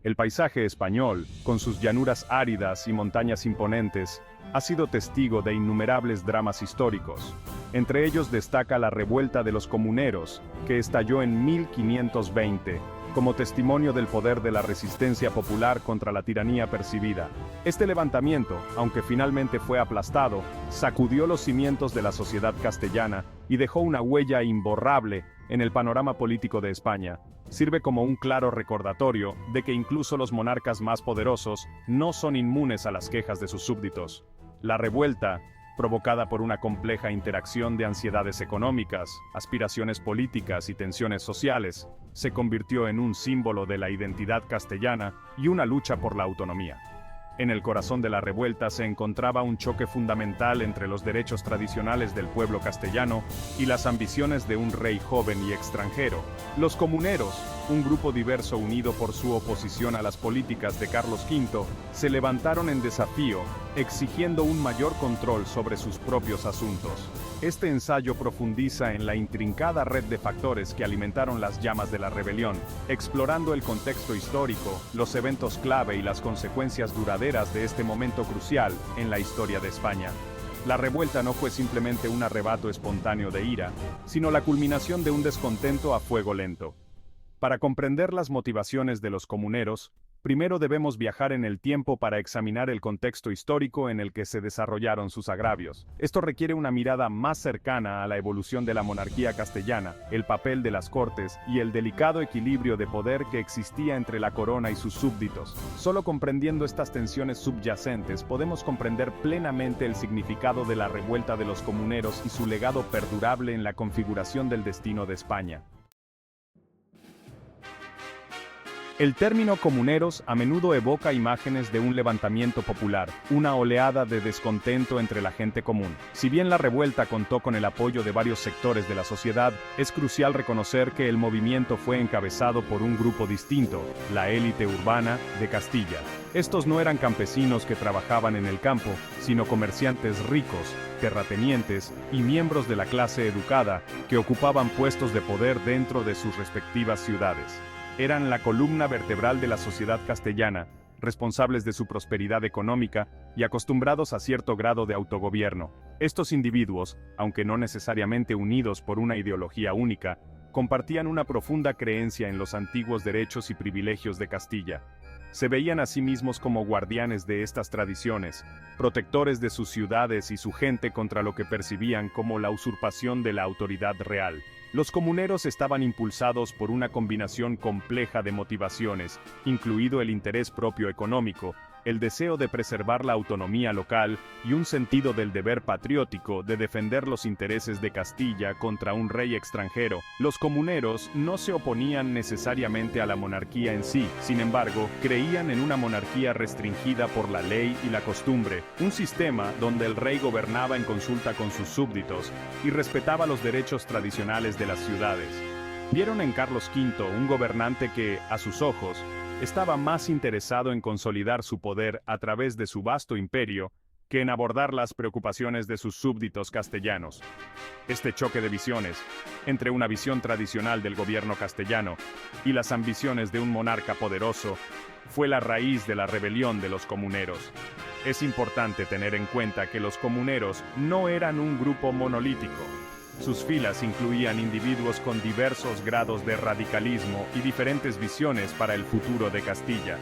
El paisaje español, con sus llanuras áridas y montañas imponentes, ha sido testigo de innumerables dramas históricos. Entre ellos destaca la revuelta de los comuneros, que estalló en 1520, como testimonio del poder de la resistencia popular contra la tiranía percibida. Este levantamiento, aunque finalmente fue aplastado, sacudió los cimientos de la sociedad castellana y dejó una huella imborrable en el panorama político de España. Sirve como un claro recordatorio de que incluso los monarcas más poderosos no son inmunes a las quejas de sus súbditos. La revuelta, provocada por una compleja interacción de ansiedades económicas, aspiraciones políticas y tensiones sociales, se convirtió en un símbolo de la identidad castellana y una lucha por la autonomía. En el corazón de la revuelta se encontraba un choque fundamental entre los derechos tradicionales del pueblo castellano y las ambiciones de un rey joven y extranjero. Los comuneros, un grupo diverso unido por su oposición a las políticas de Carlos V, se levantaron en desafío, exigiendo un mayor control sobre sus propios asuntos. Este ensayo profundiza en la intrincada red de factores que alimentaron las llamas de la rebelión, explorando el contexto histórico, los eventos clave y las consecuencias duraderas de este momento crucial en la historia de España. La revuelta no fue simplemente un arrebato espontáneo de ira, sino la culminación de un descontento a fuego lento. Para comprender las motivaciones de los comuneros, primero debemos viajar en el tiempo para examinar el contexto histórico en el que se desarrollaron sus agravios. Esto requiere una mirada más cercana a la evolución de la monarquía castellana, el papel de las cortes y el delicado equilibrio de poder que existía entre la corona y sus súbditos. Solo comprendiendo estas tensiones subyacentes podemos comprender plenamente el significado de la revuelta de los comuneros y su legado perdurable en la configuración del destino de España. El término comuneros a menudo evoca imágenes de un levantamiento popular, una oleada de descontento entre la gente común. Si bien la revuelta contó con el apoyo de varios sectores de la sociedad, es crucial reconocer que el movimiento fue encabezado por un grupo distinto, la élite urbana de Castilla. Estos no eran campesinos que trabajaban en el campo, sino comerciantes ricos, terratenientes y miembros de la clase educada que ocupaban puestos de poder dentro de sus respectivas ciudades. Eran la columna vertebral de la sociedad castellana, responsables de su prosperidad económica y acostumbrados a cierto grado de autogobierno. Estos individuos, aunque no necesariamente unidos por una ideología única, compartían una profunda creencia en los antiguos derechos y privilegios de Castilla. Se veían a sí mismos como guardianes de estas tradiciones, protectores de sus ciudades y su gente contra lo que percibían como la usurpación de la autoridad real. Los comuneros estaban impulsados por una combinación compleja de motivaciones, incluido el interés propio económico, el deseo de preservar la autonomía local y un sentido del deber patriótico de defender los intereses de Castilla contra un rey extranjero. Los comuneros no se oponían necesariamente a la monarquía en sí, sin embargo, creían en una monarquía restringida por la ley y la costumbre, un sistema donde el rey gobernaba en consulta con sus súbditos y respetaba los derechos tradicionales de las ciudades. Vieron en Carlos V un gobernante que, a sus ojos, estaba más interesado en consolidar su poder a través de su vasto imperio que en abordar las preocupaciones de sus súbditos castellanos. Este choque de visiones, entre una visión tradicional del gobierno castellano y las ambiciones de un monarca poderoso, fue la raíz de la rebelión de los comuneros. Es importante tener en cuenta que los comuneros no eran un grupo monolítico. Sus filas incluían individuos con diversos grados de radicalismo y diferentes visiones para el futuro de Castilla.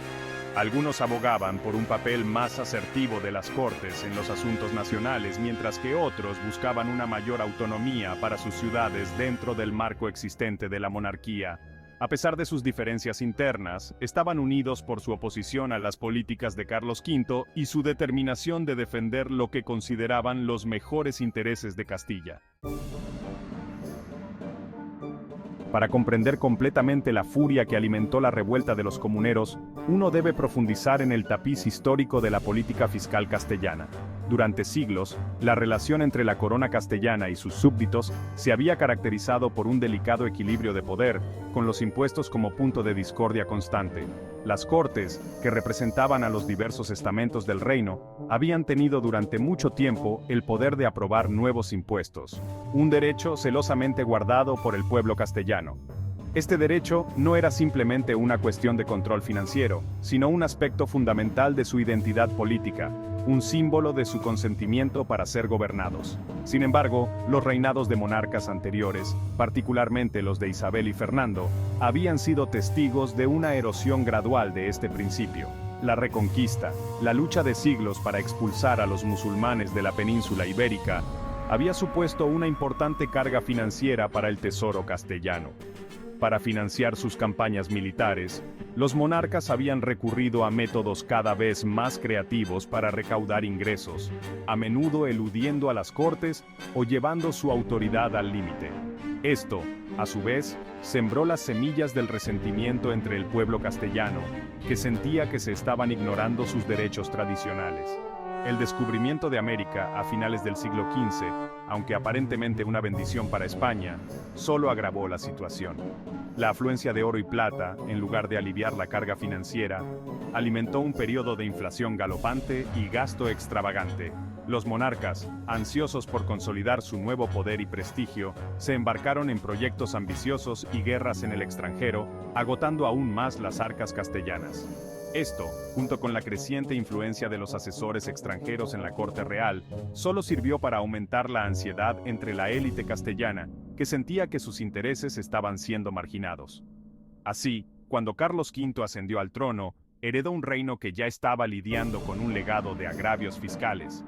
Algunos abogaban por un papel más asertivo de las Cortes en los asuntos nacionales, mientras que otros buscaban una mayor autonomía para sus ciudades dentro del marco existente de la monarquía. A pesar de sus diferencias internas, estaban unidos por su oposición a las políticas de Carlos V y su determinación de defender lo que consideraban los mejores intereses de Castilla. Para comprender completamente la furia que alimentó la revuelta de los comuneros, uno debe profundizar en el tapiz histórico de la política fiscal castellana. Durante siglos, la relación entre la corona castellana y sus súbditos se había caracterizado por un delicado equilibrio de poder, con los impuestos como punto de discordia constante. Las Cortes, que representaban a los diversos estamentos del reino, habían tenido durante mucho tiempo el poder de aprobar nuevos impuestos, un derecho celosamente guardado por el pueblo castellano. Este derecho no era simplemente una cuestión de control financiero, sino un aspecto fundamental de su identidad política, un símbolo de su consentimiento para ser gobernados. Sin embargo, los reinados de monarcas anteriores, particularmente los de Isabel y Fernando, habían sido testigos de una erosión gradual de este principio. La Reconquista, la lucha de siglos para expulsar a los musulmanes de la península ibérica, había supuesto una importante carga financiera para el tesoro castellano. Para financiar sus campañas militares, los monarcas habían recurrido a métodos cada vez más creativos para recaudar ingresos, a menudo eludiendo a las cortes o llevando su autoridad al límite. Esto, a su vez, sembró las semillas del resentimiento entre el pueblo castellano, que sentía que se estaban ignorando sus derechos tradicionales. El descubrimiento de América a finales del siglo XV, aunque aparentemente una bendición para España, solo agravó la situación. La afluencia de oro y plata, en lugar de aliviar la carga financiera, alimentó un periodo de inflación galopante y gasto extravagante. Los monarcas, ansiosos por consolidar su nuevo poder y prestigio, se embarcaron en proyectos ambiciosos y guerras en el extranjero, agotando aún más las arcas castellanas. Esto, junto con la creciente influencia de los asesores extranjeros en la corte real, solo sirvió para aumentar la ansiedad entre la élite castellana, que sentía que sus intereses estaban siendo marginados. Así, cuando Carlos V ascendió al trono, heredó un reino que ya estaba lidiando con un legado de agravios fiscales.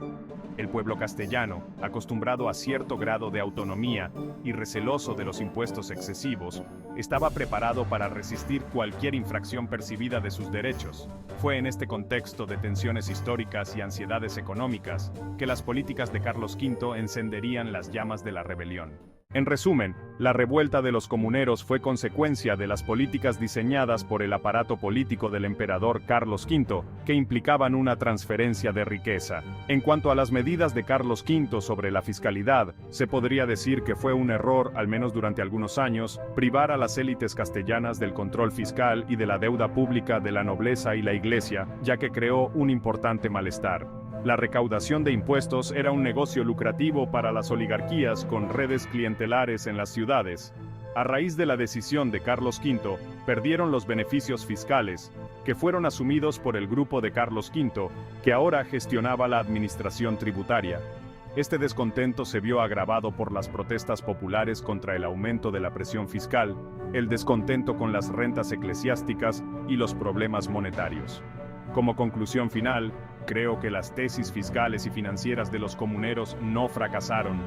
El pueblo castellano, acostumbrado a cierto grado de autonomía y receloso de los impuestos excesivos, estaba preparado para resistir cualquier infracción percibida de sus derechos. Fue en este contexto de tensiones históricas y ansiedades económicas que las políticas de Carlos V encenderían las llamas de la rebelión. En resumen, la revuelta de los comuneros fue consecuencia de las políticas diseñadas por el aparato político del emperador Carlos V, que implicaban una transferencia de riqueza. En cuanto a las medidas de Carlos V sobre la fiscalidad, se podría decir que fue un error, al menos durante algunos años, privar a las élites castellanas del control fiscal y de la deuda pública de la nobleza y la iglesia, ya que creó un importante malestar. La recaudación de impuestos era un negocio lucrativo para las oligarquías con redes clientelares en las ciudades. A raíz de la decisión de Carlos V, perdieron los beneficios fiscales, que fueron asumidos por el grupo de Carlos V, que ahora gestionaba la administración tributaria. Este descontento se vio agravado por las protestas populares contra el aumento de la presión fiscal, el descontento con las rentas eclesiásticas y los problemas monetarios. Como conclusión final, creo que las tesis fiscales y financieras de los comuneros no fracasaron.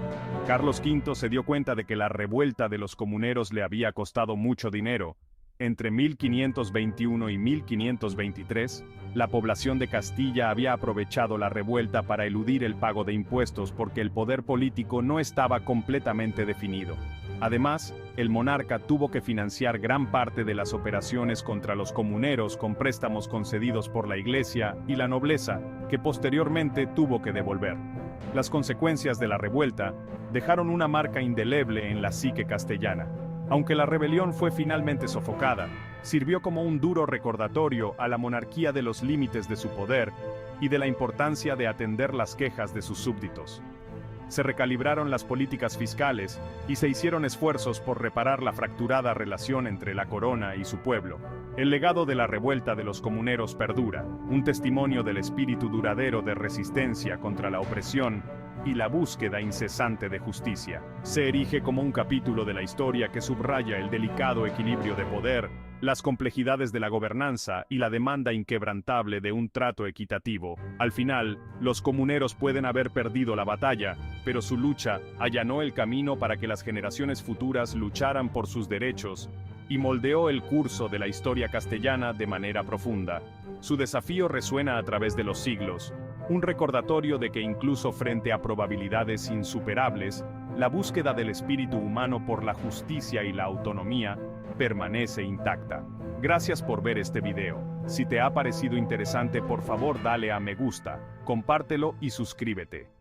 Carlos V se dio cuenta de que la revuelta de los comuneros le había costado mucho dinero. Entre 1521 y 1523, la población de Castilla había aprovechado la revuelta para eludir el pago de impuestos porque el poder político no estaba completamente definido. Además, el monarca tuvo que financiar gran parte de las operaciones contra los comuneros con préstamos concedidos por la Iglesia y la nobleza, que posteriormente tuvo que devolver. Las consecuencias de la revuelta dejaron una marca indeleble en la psique castellana. Aunque la rebelión fue finalmente sofocada, sirvió como un duro recordatorio a la monarquía de los límites de su poder y de la importancia de atender las quejas de sus súbditos. Se recalibraron las políticas fiscales y se hicieron esfuerzos por reparar la fracturada relación entre la corona y su pueblo. El legado de la revuelta de los comuneros perdura, un testimonio del espíritu duradero de resistencia contra la opresión y la búsqueda incesante de justicia. Se erige como un capítulo de la historia que subraya el delicado equilibrio de poder, las complejidades de la gobernanza y la demanda inquebrantable de un trato equitativo. Al final, los comuneros pueden haber perdido la batalla, pero su lucha allanó el camino para que las generaciones futuras lucharan por sus derechos y moldeó el curso de la historia castellana de manera profunda. Su desafío resuena a través de los siglos, un recordatorio de que incluso frente a probabilidades insuperables, la búsqueda del espíritu humano por la justicia y la autonomía permanece intacta. Gracias por ver este video. Si te ha parecido interesante, por favor dale a me gusta, compártelo y suscríbete.